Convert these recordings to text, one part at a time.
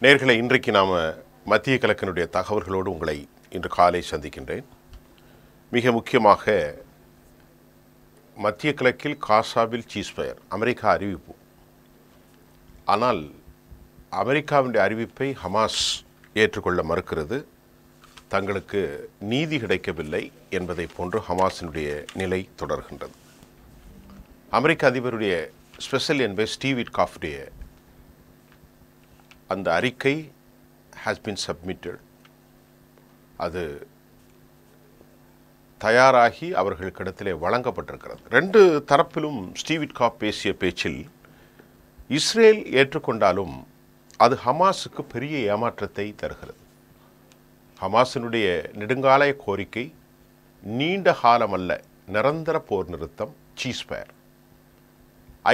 நேர்களை இன்றைக்கு நாம் மத்திய கிழக்கினுடைய தகவல்களோடு உங்களை இன்று காலை சந்திக்கின்றேன். மிக முக்கியமாக மத்திய கிழக்கில் காசாவில் சீஸ்ஃபயர் அமெரிக்கா அறிவிப்பு. ஆனால் அமெரிக்காவினுடைய அறிவிப்பை ஹமாஸ் ஏற்றுக்கொள்ள மறுக்கிறது. தங்களுக்கு நீதி கிடைக்கவில்லை என்பதை போன்று ஹமாஸினுடைய நிலை தொடர்கின்றது. அமெரிக்க அதிபருடைய ஸ்பெஷல் என்பை ஸ்டீவ் விட்காஃபுடைய அந்த அறிக்கை has been submitted. அது தயாராகி அவர்களுக்கிடத்திலே வழங்கப்பட்டிருக்கிறது. ரெண்டு தரப்பிலும் ஸ்டீவ் விட்காஃப் பேசிய பேச்சில் இஸ்ரேல் ஏற்றுக்கொண்டாலும் அது ஹமாஸுக்கு பெரிய ஏமாற்றத்தை தருகிறது. ஹமாஸினுடைய நெடுங்கால கோரிக்கை நீண்ட காலமல்ல, நிரந்தர போர் நிறுத்தம், சீஸ்ஃபயர்.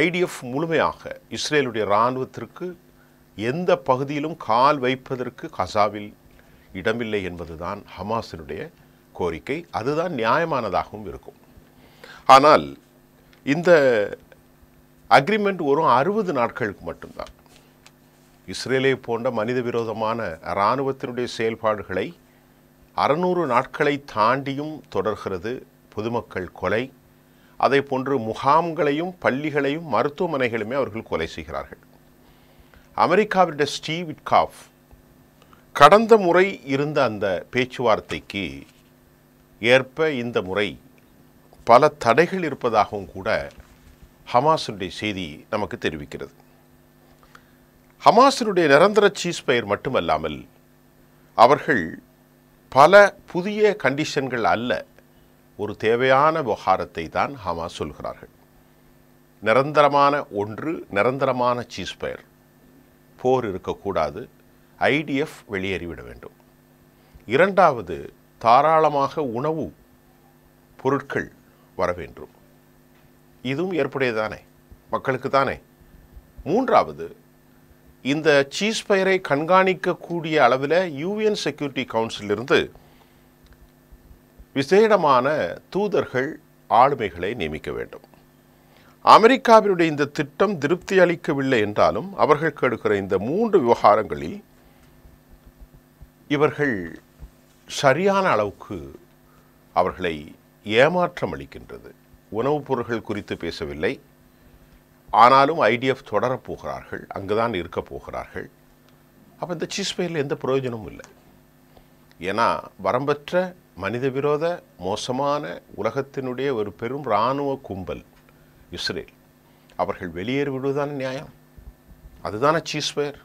ஐடிஎஃப் முழுமையாக இஸ்ரேலுடைய இராணுவத்திற்கு எந்த பகுதியிலும் கால் வைப்பதற்கு கசாவில் இடமில்லை என்பதுதான் ஹமாஸினுடைய கோரிக்கை. அதுதான் நியாயமானதாகவும் இருக்கும். ஆனால் இந்த அக்ரிமெண்ட் ஒரு 60 நாட்களுக்கு மட்டும்தான். இஸ்ரேலை போன்ற மனித விரோதமான இராணுவத்தினுடைய செயல்பாடுகளை 600 நாட்களை தாண்டியும் தொடர்கிறது. பொதுமக்கள் கொலை, அதை போன்று முகாம்களையும் பள்ளிகளையும் மருத்துவமனைகளுமே அவர்கள் கொலை செய்கிறார்கள். அமெரிக்காவுடைய ஸ்டீவ் விட்காஃப் கடந்த முறை இருந்த அந்த பேச்சுவார்த்தைக்கு ஏற்ப இந்த முறை பல தடைகள் இருப்பதாகவும் கூட ஹமாஸினுடைய செய்தி நமக்கு தெரிவிக்கிறது. ஹமாஸினுடைய நிரந்தர சீஸ்ஃபயர் மட்டுமல்லாமல் அவர்கள் பல புதிய கண்டிஷன்கள் அல்ல, ஒரு தேவையான விவகாரத்தை தான் ஹமாஸ் சொல்கிறார்கள். நிரந்தரமான ஒன்று, நிரந்தரமான சீஸ்ஃபயர், போர் இருக்கக்கூடாது, ஐடிஎஃப் வெளியேறிவிட வேண்டும். இரண்டாவது, தாராளமாக உணவு பொருட்கள் வர வேண்டும். இதுவும் ஏற்புடையதானே, மக்களுக்கு தானே. மூன்றாவது, இந்த சீஸ்ஃபயரை கண்காணிக்கக்கூடிய அளவில் யூஎன் செக்யூரிட்டி கவுன்சிலிருந்து விசேடமான தூதர்கள், ஆளுமைகளை நியமிக்க வேண்டும். அமெரிக்காவினுடைய இந்த திட்டம் திருப்தி அளிக்கவில்லை என்றாலும் அவர்களுக்கு எடுக்கிற இந்த 3 விவகாரங்களில் இவர்கள் சரியான அளவுக்கு அவர்களை ஏமாற்றம் அளிக்கின்றது. உணவுப் பொருட்கள் குறித்து பேசவில்லை, ஆனாலும் ஐடிஎஃப் தொடரப்போகிறார்கள், அங்குதான் இருக்க போகிறார்கள். அப்போ இந்த சீஸ்ஃபயரில் எந்த பிரயோஜனமும் இல்லை. ஏன்னா வரம்பற்ற மனித விரோத மோசமான உலகத்தினுடைய ஒரு பெரும் இராணுவ கும்பல் இஸ்ரேல், அவர்கள் வெளியேறிவிடுவதுதான் நியாயம், அதுதான சீஸ்ஃபயர்.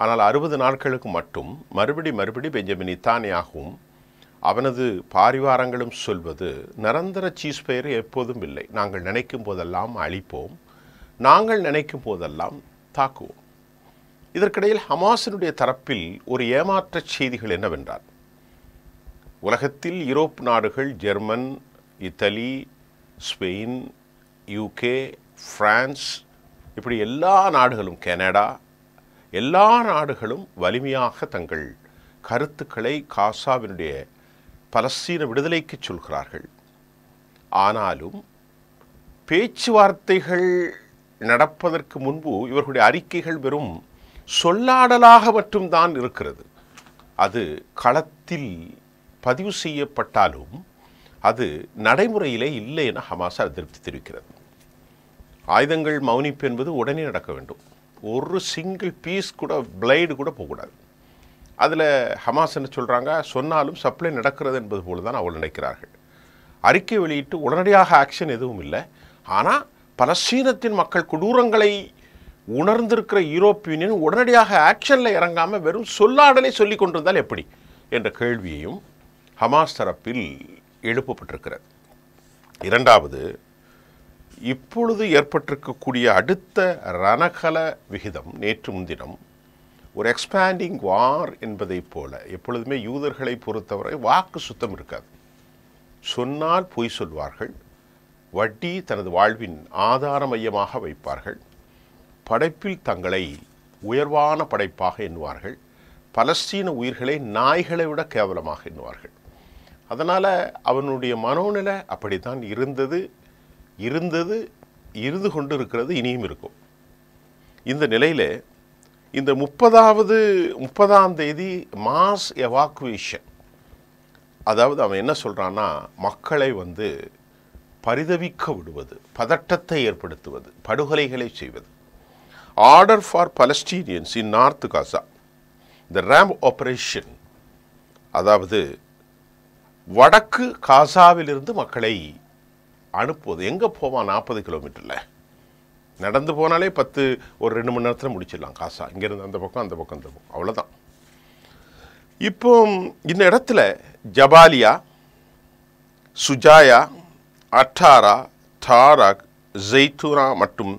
ஆனால் 60 நாட்களுக்கு மட்டும் மறுபடி பெஞ்சமின் நெத்தன்யாகுவும் அவனது பாரிவாரங்களும் சொல்வது நிரந்தர சீஸ்ஃபயர் எப்போதும் இல்லை, நாங்கள் நினைக்கும் போதெல்லாம் அழிப்போம், நாங்கள் நினைக்கும் போதெல்லாம் தாக்குவோம். இதற்கிடையில் ஹமாஸினுடைய தரப்பில் ஒரு ஏமாற்ற செய்திகள் என்னவென்றால், உலகத்தில் யூரோப் நாடுகள், German, Italy, Spain, UK, France, இப்படி எல்லா நாடுகளும், கனடா, எல்லா நாடுகளும் வலிமையாக தங்கள் கருத்துக்களை காசாவினுடைய பலஸ்தீன விடுதலைக்கு சொல்கிறார்கள். ஆனாலும் பேச்சுவார்த்தைகள் நடப்பதற்கு முன்பு இவர்களுடைய அறிக்கைகள் வெறும் சொல்லாடலாக மட்டும்தான் இருக்கிறது. அது களத்தில் பதிவு செய்யப்பட்டாலும் அது நடைமுறையிலே இல்லை என ஹமாஸ் அதிருப்தி தெரிவிக்கிறது. ஆயுதங்கள் மௌனிப்பு என்பது உடனே நடக்க வேண்டும். ஒரு சிங்கிள் பீஸ் கூட, பிளைடு கூட போகக்கூடாது. அதில் ஹமாஸ் என்ன சொல்கிறாங்க, சொன்னாலும் சப்ளை நடக்கிறது என்பது போல தான் அவர்கள் நினைக்கிறார்கள். அறிக்கை வெளியிட்டு உடனடியாக ஆக்ஷன் எதுவும் இல்லை. ஆனால் பலஸ்தீனத்தின் மக்கள் கொடூரங்களை உணர்ந்திருக்கிற யூரோப்பிய யூனியன் உடனடியாக ஆக்ஷனில் இறங்காமல் வெறும் சொல்லாடலை சொல்லி கொண்டிருந்தால் எப்படி என்ற கேள்வியையும் ஹமாஸ் தரப்பில் எழுப்பப்பட்டிருக்கிறது. இரண்டாவது, இப்பொழுது ஏற்பட்டிருக்கக்கூடிய அடுத்த ரணகல விகிதம், நேற்று முன்தினம் ஒரு எக்ஸ்பேண்டிங் வார் என்பதை போல, எப்பொழுதுமே யூதர்களை பொறுத்தவரை வாக்கு சுத்தம் இருக்காது. சொன்னால் பொய் சொல்வார்கள், வட்டி தனது வாழ்வின் ஆதார மையமாக வைப்பார்கள், படைப்பில் தங்களை உயர்வான படைப்பாக எண்ணுவார்கள், பலஸ்தீன உயிர்களை நாய்களை விட கேவலமாக எண்ணுவார்கள். அதனால் அவனுடைய மனோநிலை அப்படித்தான் இருந்தது, இருந்து கொண்டு இருக்கிறது, இனியும் இருக்கும். இந்த நிலையில் இந்த 30ஆம் தேதி மாஸ் எவாக்குவேஷன், அதாவது அவன் என்ன சொல்கிறான்னா, மக்களை பரிதவிக்க விடுவது, பதட்டத்தை ஏற்படுத்துவது, படுகொலைகளை செய்வது. ஆர்டர் ஃபார் பலஸ்டீனியன்ஸ் இன் நார்த் காசா, இந்த ரேம் ஆபரேஷன், அதாவது வடக்கு காசாவிலிருந்து மக்களை அனுப்புவது. எங்கே போவான்? 40 கிலோமீட்டரில் நடந்து போனாலே ஒரு 2 மணி நேரத்தில் முடிச்சிடலாம் காசா. இங்கேருந்து அந்த பக்கம், அந்த பக்கம், அந்த பக்கம், அவ்வளோதான். இப்போ இந்த இடத்துல ஜபாலியா, சுஜாயா, அட்டாரா, தாரக், ஜெய்தூனா மற்றும்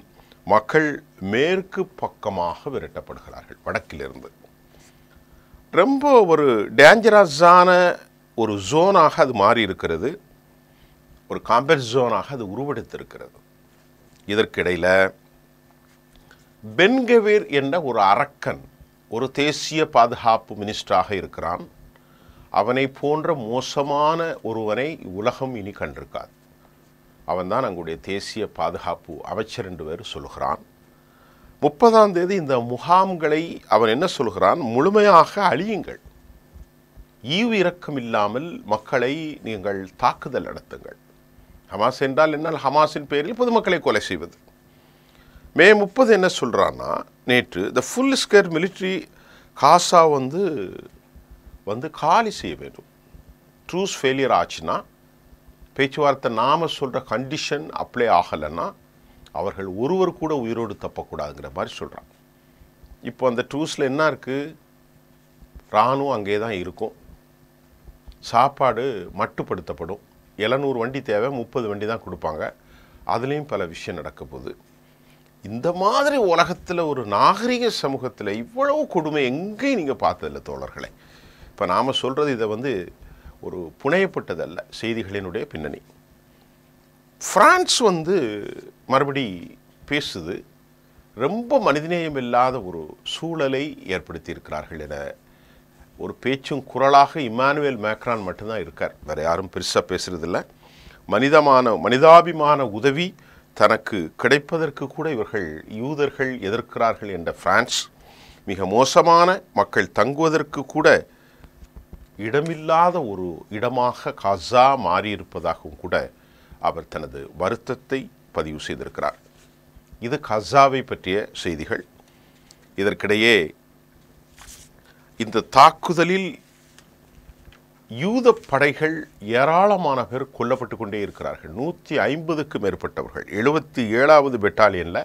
மக்கள் மேற்கு பக்கமாக விரட்டப்படுகிறார்கள். வடக்கிலிருந்து ரொம்ப ஒரு டேஞ்சரஸான ஒரு ஜோனாக அது மாறி இருக்கிறது. ஒரு காம்பேட் ஜோனாக அது உருவெடுத்திருக்கிறது. இதற்கிடையில் பென் கவீர் என்ற ஒரு அரக்கன், ஒரு தேசிய பாதுகாப்பு மினிஸ்டராக இருக்கிறான். அவனை போன்ற மோசமான ஒருவனை உலகம் இனி கண்டிருக்காது. அவன்தான் அங்குடைய தேசிய பாதுகாப்பு அமைச்சர் என்று வேறு சொல்கிறான். 30ஆம் தேதி இந்த முகாம்களை அவன் என்ன சொல்கிறான்? முழுமையாக அழியுங்கள், ஈவு இரக்கம் இல்லாமல் மக்களை நீங்கள் தாக்குதல் நடத்துங்கள். ஹமாஸ் என்றால் என்ன? ஹமாஸின் பேரில் பொதுமக்களை கொலை செய்வது. மே 30 என்ன சொல்கிறான்னா, நேற்று த ஃபுல் ஸ்கேர் மிலிட்ரி காசா காலி செய்ய வேண்டும். ட்ரூஸ் ஃபெயிலியர் ஆச்சுன்னா, பேச்சுவார்த்தை நாம் சொல்கிற கண்டிஷன் அப்ளை ஆகலைன்னா அவர்கள் ஒருவர் கூட உயிரோடு தப்பக்கூடாதுங்கிற மாதிரி சொல்கிறாங்க. இப்போ அந்த ட்ரூஸில் என்ன இருக்குது? இராணுவம் அங்கே தான் இருக்கும், சாப்பாடு மட்டுப்படுத்தப்படும், 700 வண்டி தேவை, 30 வண்டி தான் கொடுப்பாங்க. அதுலேயும் பல விஷயம் நடக்க போகுது. இந்த மாதிரி உலகத்தில் ஒரு நாகரிக சமூகத்தில் இவ்வளவு கொடுமை எங்கேயும் நீங்கள் பார்த்ததில்ல தோழர்களே. இப்போ நாம் சொல்கிறது இதை ஒரு புனையப்பட்டதல்ல, செய்திகளினுடைய பின்னணி. பிரான்ஸ் மறுபடி பேசுது. ரொம்ப மனிதநேயம் இல்லாத ஒரு சூழலை ஏற்படுத்தி இருக்கிறார்கள் என ஒரு பேச்சும் குரலாக இம்மானுவேல் மேக்ரான் மட்டும்தான் இருக்கார். வேறு யாரும் பெருசாக பேசுகிறதில்ல. மனிதாபிமான உதவி தனக்கு கிடைப்பதற்கு கூட யூதர்கள் எதிர்க்கிறார்கள் என்ற பிரான்ஸ், மிக மோசமான மக்கள் தங்குவதற்கு கூட இடமில்லாத ஒரு இடமாக காசா மாறியிருப்பதாகவும் கூட அவர் தனது வருத்தத்தை பதிவு செய்திருக்கிறார். இது காசாவை பற்றிய செய்திகள். இதற்கிடையே இந்த தாக்குதலில் யூத படைகள் ஏராளமான பேர் கொல்லப்பட்டு கொண்டே இருக்கிறார்கள். 150க்கும் மேற்பட்டவர்கள். 77வது பெட்டாலியனில்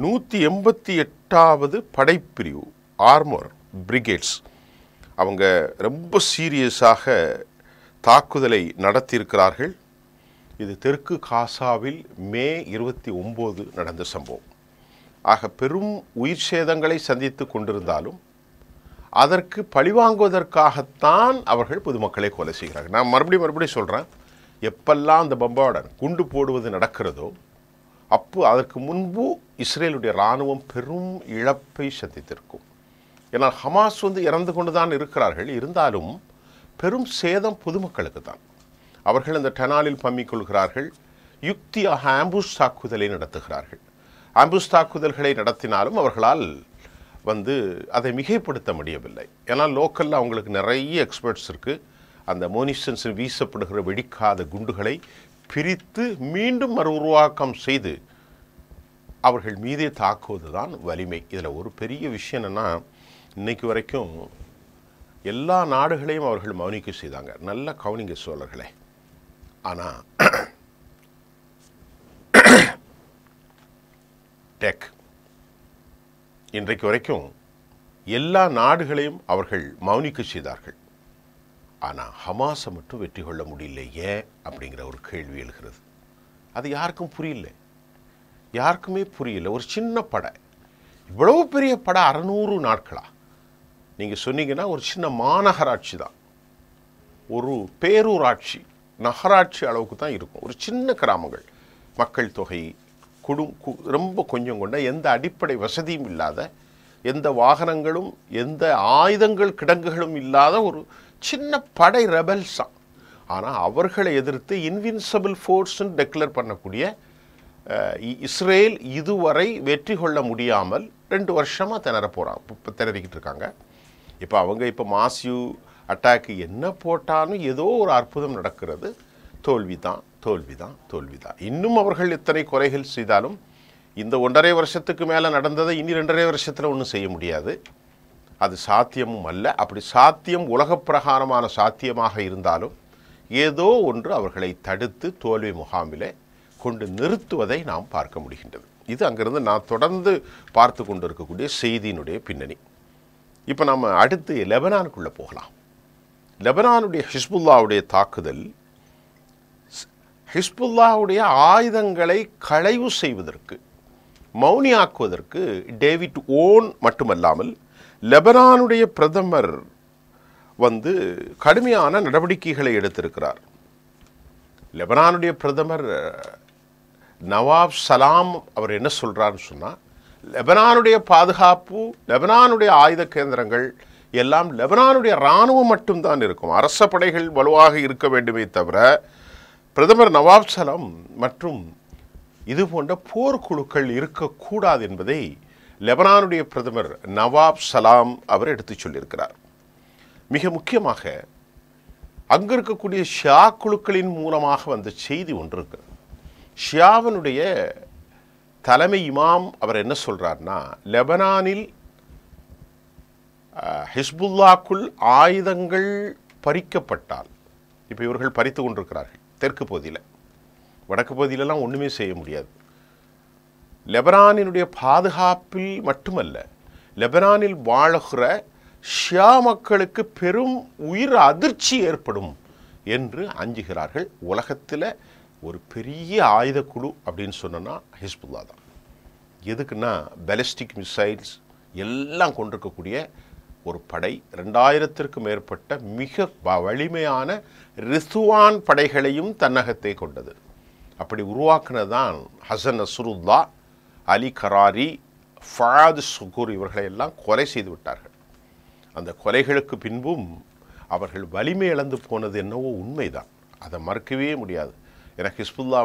188வது படைப்பிரிவு ஆர்மர் பிரிகேட்ஸ் அவங்க ரொம்ப சீரியஸாக தாக்குதலை நடத்தியிருக்கிறார்கள். இது தெற்கு காசாவில் மே 29 நடந்த சம்பவம். ஆக பெரும் உயிர் சேதங்களை சந்தித்து கொண்டிருந்தாலும் அதற்கு பழிவாங்குவதற்காகத்தான் அவர்கள் பொதுமக்களை கொலை செய்கிறார்கள். நான் மறுபடியும் சொல்கிறேன், எப்பெல்லாம் அந்த பம்பார்டன் குண்டு போடுவது நடக்கிறதோ அதற்கு முன்பு இஸ்ரேலுடைய இராணுவம் பெரும் இழப்பை சந்தித்திருக்கும். ஏன்னால் ஹமாஸ் இறந்து கொண்டு தான் இருக்கிறார்கள். இருந்தாலும் பெரும் சேதம் பொதுமக்களுக்கு தான். அவர்கள் அந்த டனாலில் பம்மிக்கொள்கிறார்கள், யுக்தியாக ஆம்புஷ் தாக்குதலை நடத்துகிறார்கள். ஆம்புஷ் தாக்குதல்களை நடத்தினாலும் அவர்களால் அதை மிகைப்படுத்த முடியவில்லை. ஏன்னா லோக்கலில் அவங்களுக்கு நிறைய எக்ஸ்பர்ட்ஸ் இருக்குது. அந்த மோனிஷன்ஸ் வீசப்படுகிற வெடிக்காத குண்டுகளை பிரித்து மீண்டும் உருவாக்கம் செய்து அவர்கள் மீதே தாக்குவது தான் வலிமை. இதில் ஒரு பெரிய விஷயம் என்னென்னா, இன்றைக்கு வரைக்கும் எல்லா நாடுகளையும் அவர்கள் மௌனிக்க செய்தாங்க. நல்ல கவனிங்க சோழர்களே. ஆனால் இன்றைக்கு வரைக்கும் எல்லா நாடுகளையும் அவர்கள் மௌனிக்க செய்தார்கள். ஆனால் ஹமாஸை மட்டும் வெற்றி கொள்ள முடியல. ஏன் அப்படிங்கிற ஒரு கேள்வி எழுகிறது. அது யாருக்கும் புரியல, யாருக்குமே புரியல. ஒரு சின்ன படை, இவ்வளவு பெரிய படை 600 நாட்களா? நீங்கள் சொன்னீங்கன்னா ஒரு சின்ன மாநகராட்சி தான், ஒரு பேரூராட்சி நகராட்சி அளவுக்கு தான் இருக்கும். ஒரு சின்ன கிராமங்கள், மக்கள் தொகை ரொம்ப கொஞ்சம் கொண்ட, எந்த அடிப்படை வசதியும் இல்லாத, எந்த வாகனங்களும் எந்த ஆயுதங்கள் கிடங்குகளும் இல்லாத ஒரு சின்ன படை ரெபல்ஸா. ஆனால் அவர்களை எதிர்த்து இன்வின்சிபிள் ஃபோர்ஸ்ன்னு டெக்ளேர் பண்ணக்கூடிய இஸ்ரேல் இதுவரை வெற்றி கொள்ள முடியாமல் 2 வருஷமாக இப்போ திணறிக்கிட்டு இருக்காங்க. இப்போ அவங்க இப்போ மாசிவ் அட்டாக்கு என்ன போட்டாலும் ஏதோ ஒரு அற்புதம் நடக்கிறது. தோல்வி தான். இன்னும் அவர்கள் எத்தனை கொலைகள் செய்தாலும் இந்த 1.5 வருஷத்துக்கு மேலே நடந்ததை இனி 2.5 வருஷத்தில் ஒன்றும் செய்ய முடியாது. அது சாத்தியமும் அல்ல. அப்படி சாத்தியம் உலகப் பிரகாரமான சாத்தியமாக இருந்தாலும் ஏதோ ஒன்று அவர்களை தடுத்து தோல்வி முகாமிலே கொண்டு நிறுத்துவதை நாம் பார்க்க முடிகின்றது. இது அங்கிருந்து நான் தொடர்ந்து பார்த்து கொண்டு இருக்கக்கூடிய செய்தியினுடைய பின்னணி. இப்போ நம்ம அடுத்து லெபனானுக்குள்ளே போகலாம். லெபனானுடைய ஹிஸ்புல்லாவுடைய தாக்குதல் ஹிஸ்புல்லாவுடைய ஆயுதங்களை களைவு செய்வதற்கு, மௌனியாக்குவதற்கு டேவிட் ஓன் மட்டுமல்லாமல் லெபனானுடைய பிரதமர் கடுமையான நடவடிக்கைகளை எடுத்திருக்கிறார். லெபனானுடைய பிரதமர் நவாப் சலாம் அவர் என்ன சொல்கிறாருன்னு சொன்னால், லெபனானுடைய பாதுகாப்பு, லெபனானுடைய ஆயுத கேந்திரங்கள் எல்லாம் லெபனானுடைய இராணுவம் மட்டும்தான் இருக்கும். அரச படைகள் வலுவாக இருக்க வேண்டுமே தவிர பிரதமர் நவாப் சலாம் மற்றும் இது போன்ற போர்க்குழுக்கள் இருக்கக்கூடாது என்பதை லெபனானுடைய பிரதமர் நவாப் சலாம் அவர் எடுத்துச் சொல்லியிருக்கிறார். மிக முக்கியமாக அங்கு இருக்கக்கூடிய ஷியா குழுக்களின் மூலமாக வந்த செய்தி ஒன்று இருக்கிறது. ஷியாவினுடைய தலைமை இமாம் அவர் என்ன சொல்கிறார்னா, லெபனானில் ஹிஸ்புல்லாக்குள் ஆயுதங்கள் பறிக்கப்பட்டால், இப்போ இவர்கள் பறித்து கொண்டிருக்கிறார்கள் தெற்கு பகுதியில், வடக்கு பகுதியிலலாம் ஒன்றுமே செய்ய முடியாது. லெபனானினுடைய பாதுகாப்பில் மட்டுமல்ல, லெபனானில் வாழுகிற ஷியா மக்களுக்கு பெரும் உயிர் அதிர்ச்சி ஏற்படும் என்று அஞ்சுகிறார்கள். உலகத்தில் ஒரு பெரிய ஆயுத குழு அப்படின்னு சொன்னோன்னா ஹிஸ்புல்லா தான். எதுக்குன்னா பாலிஸ்டிக் மிசைல்ஸ் எல்லாம் கொண்டிருக்கக்கூடிய ஒரு படை, 2000க்கும் மேற்பட்ட மிக வலிமையான ரிஸ்வான் படைகளையும் தன்னகத்தை கொண்டது. அப்படி உருவாக்குனதான் ஹசன் நஸ்ருல்லா, அலி கராரி, ஃபயாத் சுகூர் இவர்களை எல்லாம் கொலை செய்து விட்டார்கள். அந்த கொலைகளுக்கு பின்பும் அவர்கள் வலிமை இழந்து போனது என்னவோ உண்மைதான், அதை மறுக்கவே முடியாது. ஏன்னா ஹிஸ்புல்லா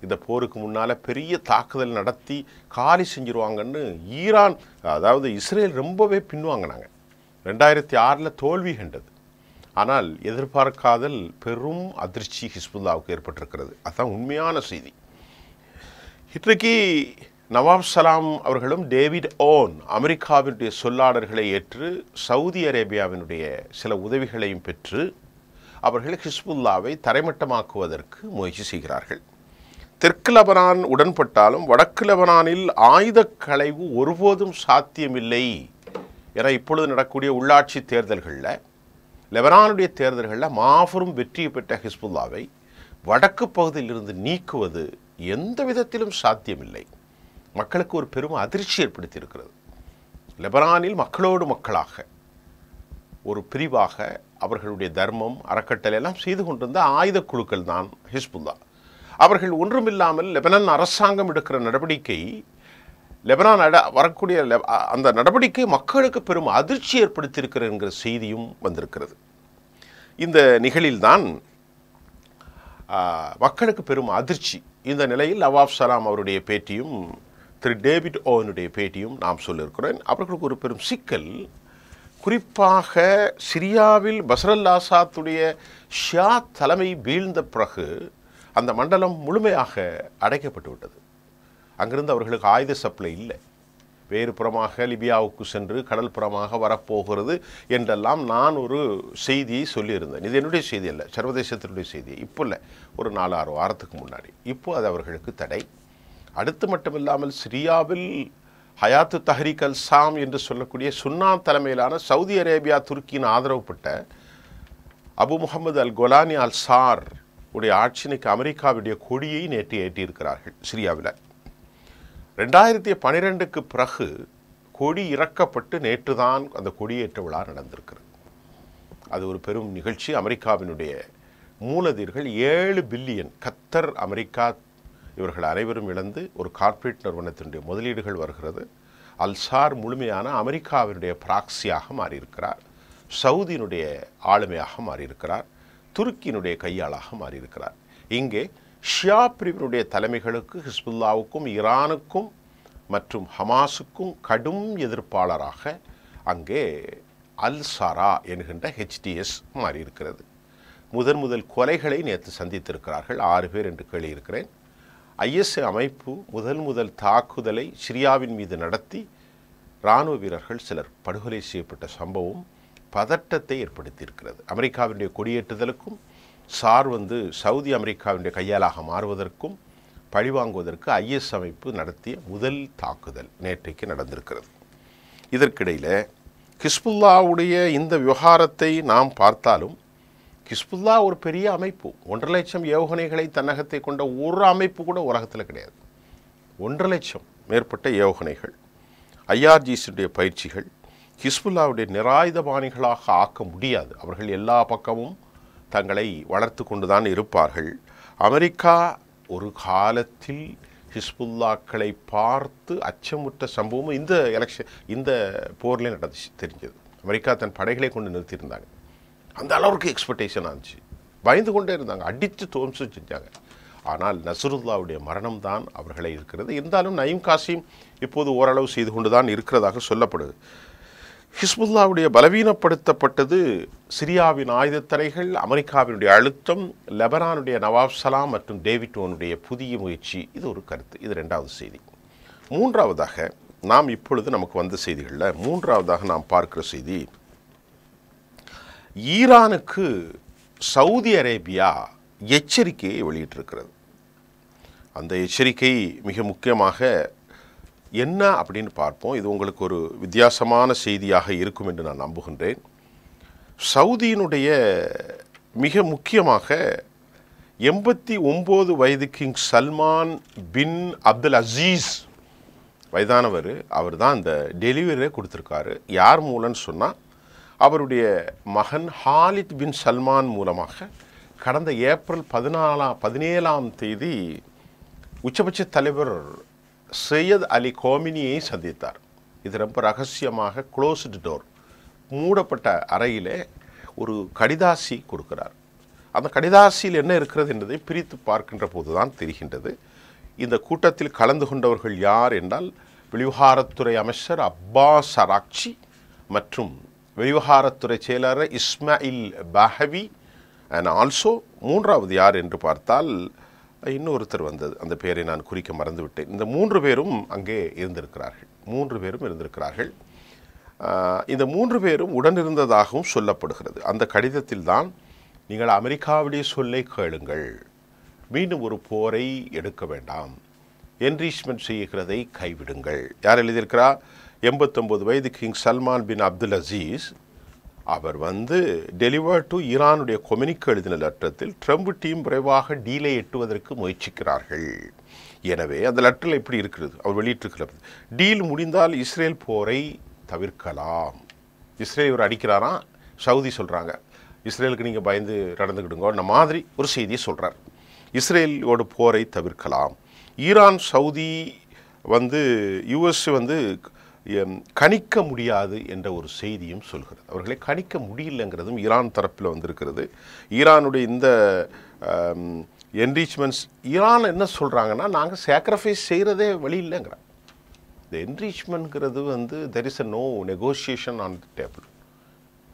இந்த போருக்கு முன்னால் பெரிய தாக்குதல் நடத்தி காலி செஞ்சிருவாங்கன்னு ஈரான், அதாவது இஸ்ரேல் ரொம்பவே பின்வாங்கினாங்க. 2006 தோல்வி கண்டது. ஆனால் எதிர்பார்க்காதல் பெரும் அதிர்ச்சி ஹிஸ்புல்லாவுக்கு ஏற்பட்டிருக்கிறது. அதுதான் உண்மையான செய்தி. இன்றைக்கு நவாப் சலாம் அவர்களும் டேவிட் ஓன் அமெரிக்காவினுடைய சொல்லாடல்களை ஏற்று சவுதி அரேபியாவினுடைய சில உதவிகளையும் பெற்று அவர்கள் ஹிஸ்புல்லாவை தரைமட்டமாக்குவதற்கு முயற்சி செய்கிறார்கள். தெற்கு லெபனான் உடன்பட்டாலும் வடக்கு லெபனானில் ஆயுத களைவு ஒருபோதும் சாத்தியமில்லை என இப்பொழுது நடக்கக்கூடிய உள்ளாட்சி தேர்தல்களில், லெபனானுடைய தேர்தல்களில் மாபெரும் வெற்றியை பெற்ற ஹிஸ்புல்லாவை வடக்கு பகுதியிலிருந்து நீக்குவது எந்த விதத்திலும் சாத்தியமில்லை. மக்களுக்கு ஒரு பெரும் அதிர்ச்சி ஏற்படுத்தியிருக்கிறது. லெபனானில் மக்களோடு மக்களாக ஒரு பிரிவாக அவர்களுடைய தர்மம், அறக்கட்டளை எல்லாம் செய்து கொண்டிருந்த ஆயுத குழுக்கள் தான் ஹிஸ்புல்லா. அவர்கள் ஒன்றுமில்லாமல் லெபனான் அரசாங்கம் எடுக்கிற நடவடிக்கை, லெபனான் வரக்கூடிய அந்த நடவடிக்கை மக்களுக்கு பெரும் அதிர்ச்சி ஏற்படுத்தியிருக்கிறது என்கிற செய்தியும் வந்திருக்கிறது. இந்த நிகழில்தான் மக்களுக்கு பெரும் அதிர்ச்சி. இந்த நிலையில் நவாப் சலாம் அவருடைய பேட்டியும் திரு டேவிட் ஓவனுடைய பேட்டியும் நாம் சொல்லியிருக்கிறேன். அவர்களுக்கு ஒரு பெரும் சிக்கல், குறிப்பாக சிரியாவில் பஷர் அல் ஆசாத்துடைய ஷியா தலைமை வீழ்ந்த பிறகு அந்த மண்டலம் முழுமையாக அடைக்கப்பட்டு விட்டது. அங்கிருந்து அவர்களுக்கு ஆயுத சப்ளை இல்லை. வேறு புறமாக லிபியாவுக்கு சென்று கடல் புறமாக வரப்போகிறது என்றெல்லாம் நான் ஒரு செய்தியை சொல்லியிருந்தேன். இது என்னுடைய செய்தி அல்ல, சர்வதேசத்தினுடைய செய்தி. இப்போ இல்லை, ஒரு 4-6 வாரத்துக்கு முன்னாடி. இப்போ அது அவர்களுக்கு தடை. அடுத்து மட்டுமில்லாமல் சிரியாவில் ஹயாத்து தஹ்ரீக் அல் சாம் என்று சொல்லக்கூடிய சுன்னா தலைமையிலான சவுதி அரேபியா துருக்கியின் ஆதரவு பெற்ற அபு முகமது அல் கோலானி அல் சார் உடைய ஆட்சிக்கு அமெரிக்காவுடைய கொடியை நேற்று ஏற்றியிருக்கிறார்கள். சிரியாவில் 2012க்கு பிறகு கொடி இறக்கப்பட்டு நேற்று தான் அந்த கொடியேற்ற விழா நடந்திருக்கிறது. அது ஒரு பெரும் நிகழ்ச்சி. அமெரிக்காவினுடைய மூலதீர்கள் 7 பில்லியன் கத்தர், அமெரிக்கா இவர்கள் அனைவரும் இழந்து ஒரு கார்ப்பரேட் நிறுவனத்தினுடைய முதலீடுகள் வருகிறது. அல்சார் முழுமையான அமெரிக்காவினுடைய பிராக்சியாக மாறியிருக்கிறார். சவுதியினுடைய ஆளுமையாக மாறியிருக்கிறார். துருக்கியினுடைய கையாளாக மாறியிருக்கிறார். இங்கே ஷியா பிரிவினுடைய தலைமைகளுக்கு, ஹிஸ்புல்லாவுக்கும் ஈரானுக்கும் மற்றும் ஹமாஸுக்கும் கடும் எதிர்ப்பாளராக அங்கே அல் சாரா என்கின்ற HTS மாறி இருக்கிறது. முதல் கொலைகளை நேற்று சந்தித்திருக்கிறார்கள். 6 பேர் என்று கேள்வியிருக்கிறேன். IS அமைப்பு முதல் தாக்குதலை சிரியாவின் மீது நடத்தி இராணுவ வீரர்கள் சிலர் படுகொலை செய்யப்பட்ட சம்பவம் பதட்டத்தை ஏற்படுத்தியிருக்கிறது. அமெரிக்காவினுடைய கொடியேற்றுதலுக்கும் சவுதி அமெரிக்காவினுடைய கையாளாக மாறுவதற்கும் பழிவாங்குவதற்கு IS அமைப்பு நடத்திய முதல் தாக்குதல் நேற்றைக்கு நடந்திருக்கிறது. இதற்கிடையில் ஹிஸ்புல்லாவுடைய இந்த விவகாரத்தை நாம் பார்த்தாலும் ஹிஸ்புல்லா ஒரு பெரிய அமைப்பு. 1.5 லட்சம் ஏவுகணைகளை தன்னகத்தை கொண்ட ஒரு அமைப்பு கூட உலகத்தில் கிடையாது. 1.5 லட்சம் மேற்பட்ட ஏவுகணைகள், IRGCுடைய பயிற்சிகள் ஹிஸ்புல்லாவுடைய நிராயுதபாணிகளாக ஆக்க முடியாது. அவர்கள் எல்லா பக்கமும் தங்களை வளர்த்து கொண்டுதான் இருப்பார்கள். அமெரிக்கா ஒரு காலத்தில் ஹிஸ்புல்லாக்களை பார்த்து அச்சமுற்ற சம்பவமும் இந்த போரில் நடந்துச்சு தெரிஞ்சது. அமெரிக்கா தன் படைகளை கொண்டு நிறுத்தியிருந்தாங்க. அந்த அளவுக்கு எக்ஸ்பெக்டேஷன் ஆச்சு. பயந்து கொண்டே இருந்தாங்க, அடித்து துவம்சம் செஞ்சாங்க. ஆனால் நஸ்ருல்லாவுடைய மரணம் தான் அவர்களை இருக்கிறது. இருந்தாலும் நயீம் காசிம் இப்போது ஓரளவு செய்து கொண்டு தான் இருக்கிறதாக சொல்லப்படுது. ஹிஸ்புல்லாவுடைய பலவீனப்படுத்தப்பட்டது சிரியாவின் ஆயுதத்தடைகள், அமெரிக்காவினுடைய அழுத்தம், லெபனானுடைய நவாப் சலாம் மற்றும் டேவிட் ஓனுடைய புதிய முயற்சி. இது ஒரு கருத்து. இது 2வது செய்தி. 3வதாக நாம் இப்பொழுது நமக்கு வந்த செய்திகளில் 3வதாக நாம் பார்க்கிற செய்தி, ஈரானுக்கு சவுதி அரேபியா எச்சரிக்கையை வெளியிட்டிருக்கிறது. அந்த எச்சரிக்கை மிக முக்கியமாக என்ன அப்படின்னு பார்ப்போம். இது உங்களுக்கு ஒரு வித்தியாசமான செய்தியாக இருக்கும் என்று நான் நம்புகின்றேன். சவுதியினுடைய மிக முக்கியமாக 89 வயது king Salman bin Abdul Azeez வயதானவர். அவர் தான் இந்த டெலிவரியை கொடுத்துருக்காரு. யார் மூலம்னு சொன்னால் அவருடைய மகன் ஹாலித் பின் சல்மான் மூலமாக கடந்த ஏப்ரல் 17ஆம் தேதி உச்சபட்ச தலைவர் சையத் அலி கோமினியை சந்தித்தார். இது ரொம்ப ரகசியமாக க்ளோஸ்டு டோர், மூடப்பட்ட அறையிலே ஒரு கடிதாசி கொடுக்கிறார். அந்த கடிதாசியில் என்ன இருக்கிறது என்பதை பிரித்து பார்க்கின்ற போது தான் தெரிகின்றது. இந்த கூட்டத்தில் கலந்து கொண்டவர்கள் யார் என்றால் வெளிவிவகாரத்துறை அமைச்சர் அப்பாஸ் அராக்சி மற்றும் வெளிவிவகாரத்துறை செயலாளர் இஸ்மாயில் பஹவி அண்ட் ஆல்சோ 3வது யார் என்று பார்த்தால் இன்னொருத்தர் வந்தது, அந்த பெயரை நான் குறிக்க மறந்துவிட்டேன். இந்த 3 பேரும் அங்கே இருந்திருக்கிறார்கள். இந்த 3 பேரும் உடனிருந்ததாகவும் சொல்லப்படுகிறது. அந்த கடிதத்தில் தான் நீங்கள் அமெரிக்காவுடைய சொல்லை கேளுங்கள், மீண்டும் ஒரு போரை எடுக்க வேண்டாம், என்ரீச்மெண்ட் செய்கிறதை கைவிடுங்கள். யார் எழுதியிருக்கிறார்? 89 வயது king Salman bin Abdul Aziz. அவர் டெலிவர் டு ஈரானுடைய கொம்யூனிக்கு எழுதின லெட்டரத்தில் ட்ரம்ப் டீம் விரைவாக டீலை எட்டுவதற்கு முயற்சிக்கிறார்கள். எனவே அந்த லெட்டரில் எப்படி இருக்கிறது, அவர் வெளியிட்டிருக்கிறது, டீல் முடிந்தால் இஸ்ரேல் போரை தவிர்க்கலாம். இஸ்ரேல் இவர் அடிக்கிறாரா, சவுதி சொல்கிறாங்க இஸ்ரேலுக்கு நீங்கள் பயந்து நடந்துக்கிடுங்க மாதிரி ஒரு செய்தியை சொல்கிறார். இஸ்ரேலோட போரை தவிர்க்கலாம். ஈரான் சவுதி US கணிக்க முடியாது என்ற ஒரு செய்தியும் சொல்கிறது. அவர்களை கணிக்க முடியலைங்கிறதும் ஈரான் தரப்பில் வந்திருக்கிறது. ஈரானுடைய இந்த என்ரீச்மெண்ட்ஸ், ஈரான் என்ன சொல்கிறாங்கன்னா நாங்கள் சாக்ரிஃபைஸ் செய்கிறதே வழி இல்லைங்கிறாங்க. இந்த என்ரீச்மெண்ட்ங்கிறது there is no negotiation on the table.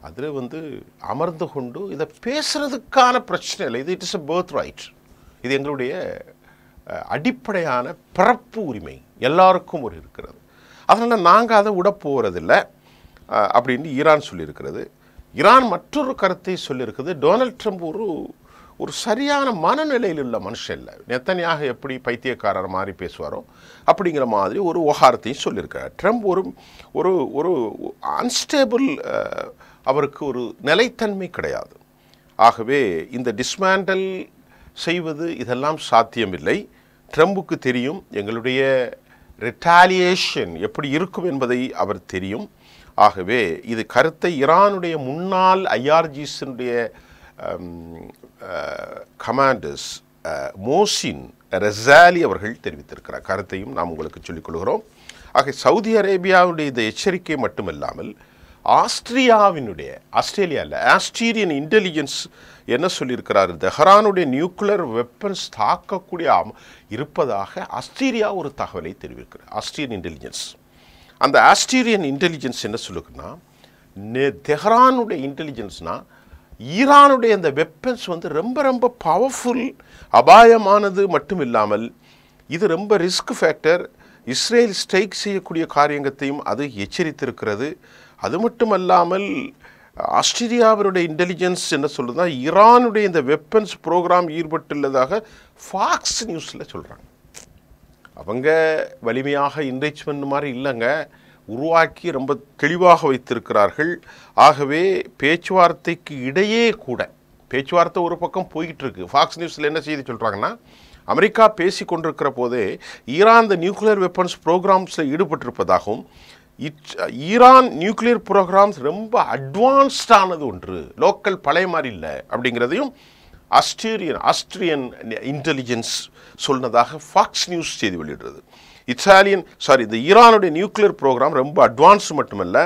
அதில் அமர்ந்து கொண்டு இதை பேசுகிறதுக்கான பிரச்சனை இல்லை. இது it is a birthright. இது எங்களுடைய அடிப்படையான பிறப்பு உரிமை, எல்லாருக்கும் ஒரு இருக்கிறது. அதனால் நாங்கள் அதை விட போகிறதில்லை அப்படின்னு ஈரான் சொல்லியிருக்கிறது. ஈரான் மற்றொரு கருத்தை சொல்லியிருக்குது, டொனால்ட் ட்ரம்ப் ஒரு சரியான மனநிலையில் உள்ள மனுஷன் இல்லை. நெத்தனியாக எப்படி பைத்தியக்காரர் மாதிரி பேசுவாரோ அப்படிங்கிற மாதிரி ஒரு விவகாரத்தையும் சொல்லியிருக்கார். ட்ரம்ப் ஒரு அன்ஸ்டேபிள், அவருக்கு ஒரு நிலைத்தன்மை கிடையாது. ஆகவே இந்த டிஸ்மேண்டல் செய்வது இதெல்லாம் சாத்தியமில்லை. ட்ரம்புக்கு தெரியும் எங்களுடைய ரிட்டாலியேஷன் எப்படி இருக்கும் என்பதை அவர் தெரியும். ஆகவே இது கருத்தை ஈரானுடைய முன்னாள் IRGCனுடைய கமாண்டர்ஸ் மோசின் ரெசாலி அவர்கள் தெரிவித்திருக்கிறார். கருத்தையும் நாம் உங்களுக்கு சொல்லிக் கொள்கிறோம். ஆக சவுதி அரேபியாவுடைய இந்த எச்சரிக்கை மட்டுமல்லாமல் ஆஸ்திரேலியாவில் ஆஸ்திரியன் இன்டெலிஜென்ஸ் என்ன சொல்லியிருக்கிறாரு, தெஹ்ரானுடைய நியூக்ளியர் வெப்பன்ஸ் தாக்கக்கூடிய இருப்பதாக ஆஸ்திரியா ஒரு தகவலை தெரிவிக்கிறார். ஆஸ்திரியன் இன்டெலிஜென்ஸ், அந்த ஆஸ்திரியன் இன்டெலிஜென்ஸ் என்ன சொல்லுக்குன்னா, தெஹ்ரானுடைய இன்டெலிஜென்ஸ்னால் ஈரானுடைய அந்த வெப்பன்ஸ் வந்து ரொம்ப ரொம்ப பவர்ஃபுல், அபாயமானது மட்டும் இல்லாமல் இது ரொம்ப ரிஸ்க் ஃபேக்டர், இஸ்ரேல் ஸ்ட்ரைக் செய்யக்கூடிய காரியங்கத்தையும் அது எச்சரித்திருக்கிறது. அது மட்டுமல்லாமல் ஆஸ்திரியாவினுடைய இன்டெலிஜென்ஸ் என்ன சொல்லுதுன்னா, ஈரானுடைய இந்த வெப்பன்ஸ் ப்ரோக்ராம் ஈடுபட்டுள்ளதாக ஃபாக்ஸ் நியூஸில் சொல்கிறாங்க. அவங்க வலிமையாக இன்ரிச்மெண்ட் மாதிரி இல்லைங்க, உருவாக்கி ரொம்ப தெளிவாக வைத்திருக்கிறார்கள். ஆகவே பேச்சுவார்த்தைக்கு இடையே கூட, பேச்சுவார்த்தை ஒரு பக்கம் போய்கிட்டு இருக்கு. ஃபாக்ஸ் நியூஸில் என்ன செய்தி சொல்கிறாங்கன்னா, அமெரிக்கா பேசி கொண்டிருக்கிற போதே ஈரான் இந்த நியூக்ளியர் வெப்பன்ஸ் ப்ரோக்ராம்ஸில் ஈடுபட்டிருப்பதாகவும், ஈரான் நியூக்ளியர் ப்ரோக்ராம்ஸ் ரொம்ப அட்வான்ஸ்டானது ஒன்று, லோக்கல் பழைய மாதிரி இல்லை அப்படிங்கிறதையும் ஆஸ்திரியன் இன்டெலிஜென்ஸ் சொன்னதாக ஃபாக்ஸ் நியூஸ் செய்தி வெளியிடுறது. இந்த ஈரானுடைய நியூக்ளியர் ப்ரோக்ராம் ரொம்ப அட்வான்ஸ் மட்டுமல்ல,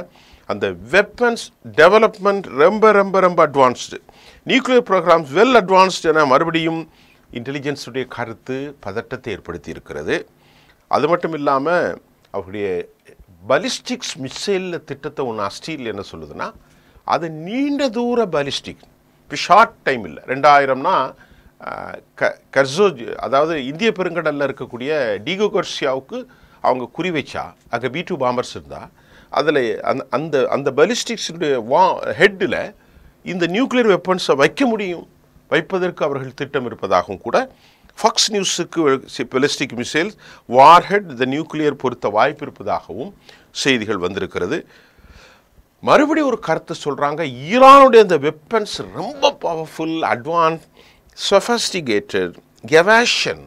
அந்த வெப்பன்ஸ் டெவலப்மெண்ட் ரொம்ப ரொம்ப ரொம்ப advanced, nuclear programs well advanced என மறுபடியும் இன்டெலிஜென்ஸுடைய கருத்து பதட்டத்தை ஏற்படுத்தி இருக்கிறது. அது மட்டும் இல்லாமல் அவருடைய பலிஸ்டிக்ஸ் மிசைலில் திட்டத்தை ஒன்று ஆஸ்திரேலியா என்ன சொல்லுதுன்னா, அது நீண்ட தூர பலிஸ்டிக், இப்போ ஷார்ட் டைம் இல்லை. 2000னா கர்சோஜ், அதாவது இந்திய பெருங்கடலில் இருக்கக்கூடிய டிகோ கர்சியாவுக்கு அவங்க குறி வச்சா, அங்கே B-2 பாம்பர்ஸ் இருந்தால் அதில் அந்த அந்த பலிஸ்டிக்ஸுடைய ஹெட்டில் இந்த நியூக்ளியர் வெப்பன்ஸை வைக்க முடியும், வைப்பதற்கு அவர்கள் திட்டம் இருப்பதாகவும் கூட ஃபாக்ஸ் நியூஸுக்கு பலிஸ்டிக் மிசைல்ஸ் வார்ஹெட் இந்த நியூக்ளியர் பொருத்த வாய்ப்பு இருப்பதாகவும் செய்திகள் வந்திருக்கிறது. மறுபடியும் ஒரு கருத்தை சொல்கிறாங்க, ஈரானுடைய இந்த வெப்பன்ஸ் ரொம்ப பவர்ஃபுல், அட்வான்ஸ், சொஃபஸ்டிகேட்டட், எவாஷன்,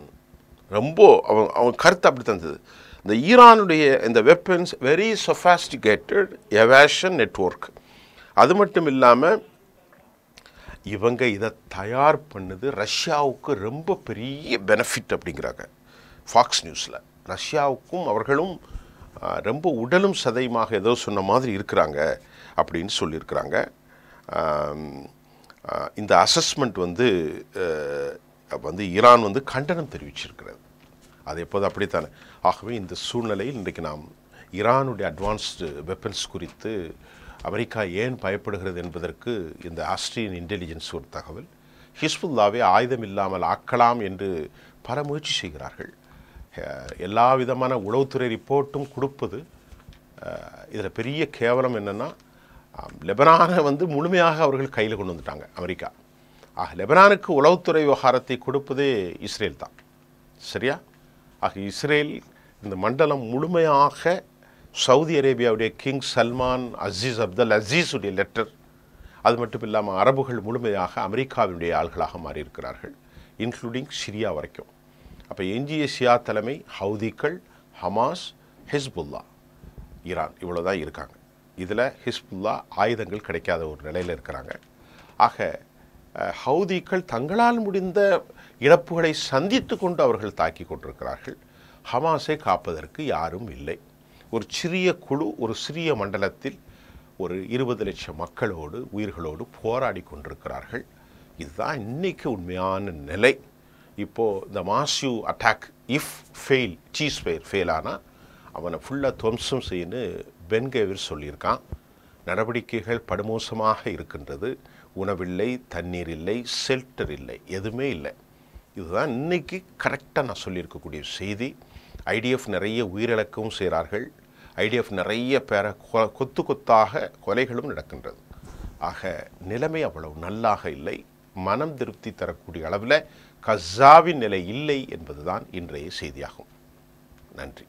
ரொம்ப அவன் கருத்து அப்படி தந்தது. இந்த ஈரானுடைய இந்த வெப்பன்ஸ் வெரி சொஃபாஸ்டிகேட்டட் எவாஷன் நெட்வொர்க். அது மட்டும் இல்லாமல் இவங்க இதை தயார் பண்ணுது ரஷ்யாவுக்கு ரொம்ப பெரிய பெனிஃபிட் அப்படிங்கிறாங்க ஃபாக்ஸ் நியூஸில். ரஷ்யாவுக்கும் அவர்களும் ரொம்ப உடலும் சதையுமாக ஏதோ சொன்ன மாதிரி இருக்கிறாங்க அப்படின்னு சொல்லியிருக்கிறாங்க. இந்த அசஸ்மெண்ட் வந்து ஈரான் வந்து கண்டனம் தெரிவிச்சிருக்கிறது. அது எப்போது அப்படித்தானே. ஆகவே இந்த சூழ்நிலையில் இன்றைக்கு நாம் ஈரானுடைய அட்வான்ஸ்டு வெப்பன்ஸ் குறித்து அமெரிக்கா ஏன் பயப்படுகிறது என்பதற்கு இந்த ஆஸ்திரியன் இன்டெலிஜென்ஸ் ஒரு தகவல். ஹிஸ்புல்லாவை ஆயுதம் இல்லாமல் ஆக்கலாம் என்று பல முயற்சி செய்கிறார்கள். எல்லா விதமான உளவுத்துறை ரிப்போர்ட்டும் கொடுப்பது. இதில் பெரிய கேவலம் என்னென்னா, லெபனானை வந்து முழுமையாக அவர்கள் கையில் கொண்டு வந்துட்டாங்க அமெரிக்கா. லெபனானுக்கு உளவுத்துறை விவகாரத்தை கொடுப்பதே இஸ்ரேல் தான், சரியா? இஸ்ரேல் இந்த மண்டலம் முழுமையாக சவுதி அரேபியாவுடைய கிங் சல்மான் அப்துல் அசீஸுடைய லெட்டர், அது மட்டும் இல்லாமல் அரபுகள் முழுமையாக அமெரிக்காவினுடைய ஆள்களாக மாறியிருக்கிறார்கள், இன்க்ளூடிங் சிரியா வரைக்கும். அப்போ எஞ்சிய ஷியா தலைமை ஹவுதிகள், ஹமாஸ், ஹிஸ்புல்லா, ஈரான் இவ்வளோ தான் இருக்காங்க. இதில் ஹிஸ்புல்லா ஆயுதங்கள் கிடைக்காத ஒரு நிலையில் இருக்கிறாங்க. ஆக ஹவுதிகள் தங்களால் முடிந்த இழப்புகளை சந்தித்து கொண்டு அவர்கள் தாக்கி கொண்டிருக்கிறார்கள். ஹமாஸை காப்பதற்கு யாரும் இல்லை. ஒரு சிறிய குழு ஒரு சிறிய மண்டலத்தில் ஒரு 20 லட்சம் மக்களோடு உயிர்களோடு போராடி கொண்டிருக்கிறார்கள். இதுதான் இன்றைக்கு உண்மையான நிலை. இப்போது இந்த மாசிவ் அட்டாக் இஃப் ஃபெயில், சீஸ் ஃபெயில் ஆனால் அவனை ஃபுல்லாக துவம்சம் செய்யணுன்னு பென்கேவிர் சொல்லியிருக்கான். நடவடிக்கைகள் படுமோசமாக இருக்கின்றது. உணவில்லை, தண்ணீர் இல்லை, ஷெல்டர் இல்லை, எதுவுமே இல்லை. இதுதான் இன்றைக்கி கரெக்டாக நான் சொல்லியிருக்கக்கூடிய செய்தி. ஐடிஎஃப் நிறைய உயிரிழக்கவும் செய்கிறார்கள். ஐடிஎஃப் நிறைய பேரை கொத்து கொத்தாக கொலைகளும் நடக்கின்றது. ஆக நிலைமை அவ்வளவு நல்லாக இல்லை. மனம் திருப்தி தரக்கூடிய அளவில் கஸாவின் நிலை இல்லை என்பதுதான் இன்றைய செய்தியாகும். நன்றி.